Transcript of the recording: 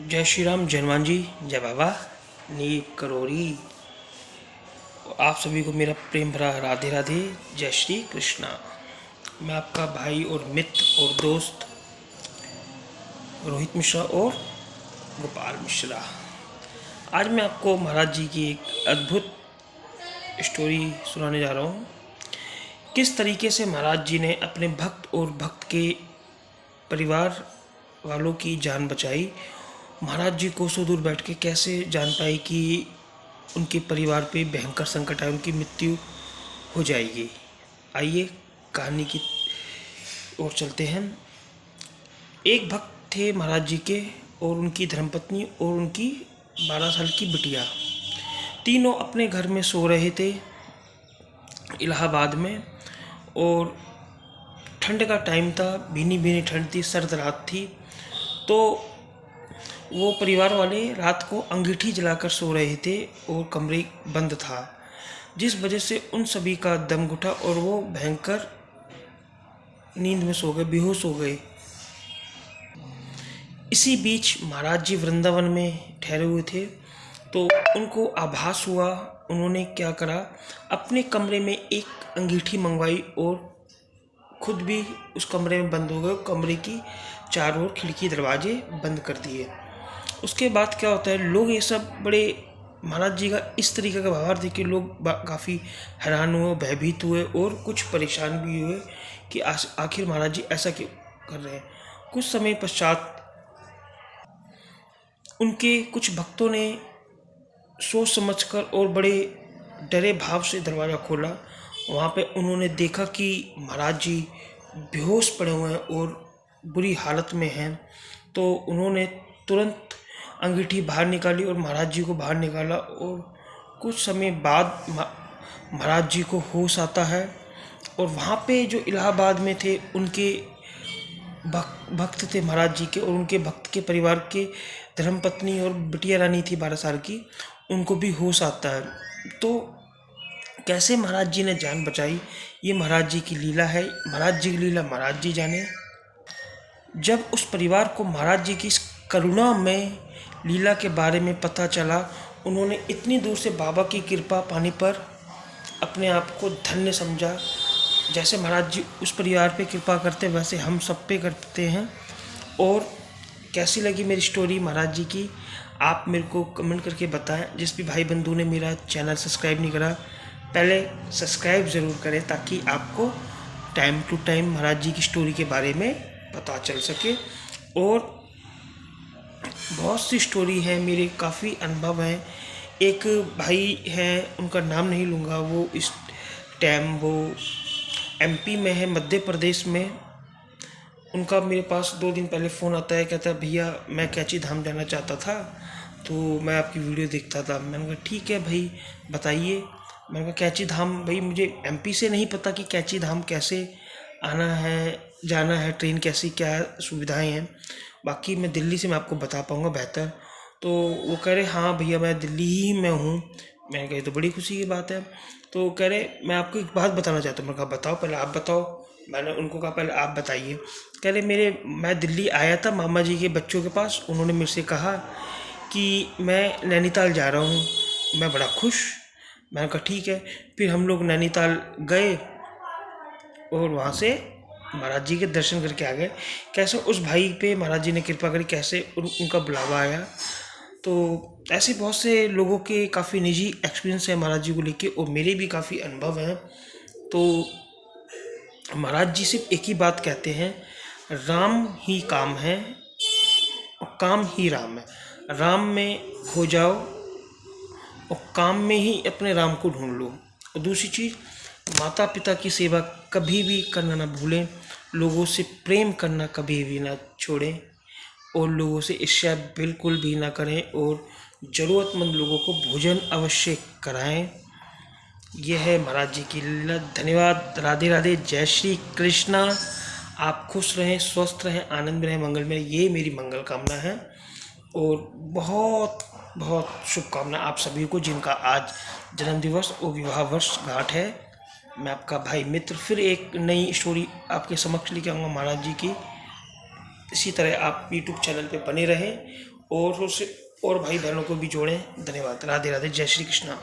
जय श्री राम, जय हनुमान जी, जय बाबा नीम करोड़ी। आप सभी को मेरा प्रेम भरा राधे राधे, जय श्री कृष्णा। मैं आपका भाई और मित्र और दोस्त रोहित मिश्रा और गोपाल मिश्रा। आज मैं आपको महाराज जी की एक अद्भुत स्टोरी सुनाने जा रहा हूँ। किस तरीके से महाराज जी ने अपने भक्त और भक्त के परिवार वालों की जान बचाई। महाराज जी को सो दूर बैठ के कैसे जान पाई कि उनके परिवार पे भयंकर संकट है, उनकी मृत्यु हो जाएगी। आइए कहानी की ओर चलते हैं। एक भक्त थे महाराज जी के और उनकी धर्मपत्नी और उनकी 12 साल की बिटिया। तीनों अपने घर में सो रहे थे इलाहाबाद में, और ठंड का टाइम था, भीनी भीनी ठंड थी, सर्द रात थी। तो वो परिवार वाले रात को अंगीठी जलाकर सो रहे थे और कमरे बंद था, जिस वजह से उन सभी का दम घुटा और वो भयंकर नींद में सो गए, बेहोश हो गए। इसी बीच महाराज जी वृंदावन में ठहरे हुए थे, तो उनको आभास हुआ। उन्होंने क्या करा, अपने कमरे में एक अंगीठी मंगवाई और खुद भी उस कमरे में बंद हो गए। कमरे की चारों ओर खिड़की दरवाजे बंद कर दिए। उसके बाद क्या होता है, लोग ये सब बड़े महाराज जी का इस तरीके का व्यवहार देख के लोग काफ़ी हैरान हुए, भयभीत हुए और कुछ परेशान भी हुए कि आखिर महाराज जी ऐसा क्यों कर रहे हैं। कुछ समय पश्चात उनके कुछ भक्तों ने सोच समझकर और बड़े डरे भाव से दरवाज़ा खोला। वहाँ पे उन्होंने देखा कि महाराज जी बेहोश पड़े हुए हैं और बुरी हालत में हैं। तो उन्होंने तुरंत अंगीठी बाहर निकाली और महाराज जी को बाहर निकाला, और कुछ समय बाद महाराज जी को होश आता है। और वहाँ पे जो इलाहाबाद में थे उनके भक्त थे महाराज जी के, और उनके भक्त के परिवार के धर्मपत्नी और बिटिया रानी थी 12 साल की, उनको भी होश आता है। तो कैसे महाराज जी ने जान बचाई, ये महाराज जी की लीला है। महाराज जी की लीला महाराज जी जाने। जब उस परिवार को महाराज जी की इस करुणा में लीला के बारे में पता चला, उन्होंने इतनी दूर से बाबा की कृपा पाने पर अपने आप को धन्य समझा। जैसे महाराज जी उस परिवार पे कृपा करते वैसे हम सब पे करते हैं। और कैसी लगी मेरी स्टोरी महाराज जी की, आप मेरे को कमेंट करके बताएं। जिस भी भाई बंधु ने मेरा चैनल सब्सक्राइब नहीं करा, पहले सब्सक्राइब ज़रूर करें ताकि आपको टाइम टू टाइम महाराज जी की स्टोरी के बारे में पता चल सके। और बहुत सी स्टोरी है, मेरे काफ़ी अनुभव हैं। एक भाई हैं, उनका नाम नहीं लूँगा, वो इस टाइम वो एमपी में है, मध्य प्रदेश में। उनका मेरे पास 2 दिन पहले फ़ोन आता है, कहता है भैया मैं कैची धाम जाना चाहता था, तो मैं आपकी वीडियो देखता था। मैंने कहा ठीक है भाई बताइए। मैंने कहा कैची धाम भाई, मुझे एमपी से नहीं पता कि कैची धाम कैसे आना है, जाना है, ट्रेन कैसी, क्या सुविधाएं हैं, बाकी मैं दिल्ली से मैं आपको बता पाऊँगा बेहतर। तो वो कह रहे हाँ भैया मैं दिल्ली ही में हूँ। मैंने कहा ये तो बड़ी खुशी की बात है। तो कह रहे मैं आपको एक बात बताना चाहता हूँ। मैंने कहा बताओ, पहले आप बताओ। मैंने उनको कहा पहले आप बताइए। कह रहे मैं दिल्ली आया था मामा जी के बच्चों के पास, उन्होंने मेरे से कहा कि मैं नैनीताल जा रहा हूँ। मैं बड़ा खुश। मैंने कहा ठीक है। फिर हम लोग नैनीताल गए और वहाँ से महाराज जी के दर्शन करके आ गए। कैसे उस भाई पे महाराज जी ने कृपा करी, कैसे उनका बुलावा आया। तो ऐसे बहुत से लोगों के काफ़ी निजी एक्सपीरियंस है महाराज जी को लेके, और मेरे भी काफ़ी अनुभव हैं। तो महाराज जी सिर्फ एक ही बात कहते हैं, राम ही काम है और काम ही राम है। राम में खो जाओ और काम में ही अपने राम को ढूंढ लो। और दूसरी चीज़, माता पिता की सेवा कभी भी करना ना भूलें, लोगों से प्रेम करना कभी भी ना छोड़ें, और लोगों से ईर्ष्या बिल्कुल भी ना करें, और ज़रूरतमंद लोगों को भोजन अवश्य कराएं। यह है महाराज जी की लीला। धन्यवाद। राधे राधे, जय श्री कृष्णा। आप खुश रहें, स्वस्थ रहें, आनंद में रहें, मंगल में रहें, ये मेरी मंगल कामना है। और बहुत बहुत शुभकामना आप सभी को जिनका आज जन्मदिवस और विवाह वर्ष गांठ है। मैं आपका भाई मित्र फिर एक नई स्टोरी आपके समक्ष लेके आऊँगा महाराज जी की। इसी तरह आप यूट्यूब चैनल पे बने रहें और उसे और भाई बहनों को भी जोड़ें। धन्यवाद। राधे राधे। जय श्री कृष्णा।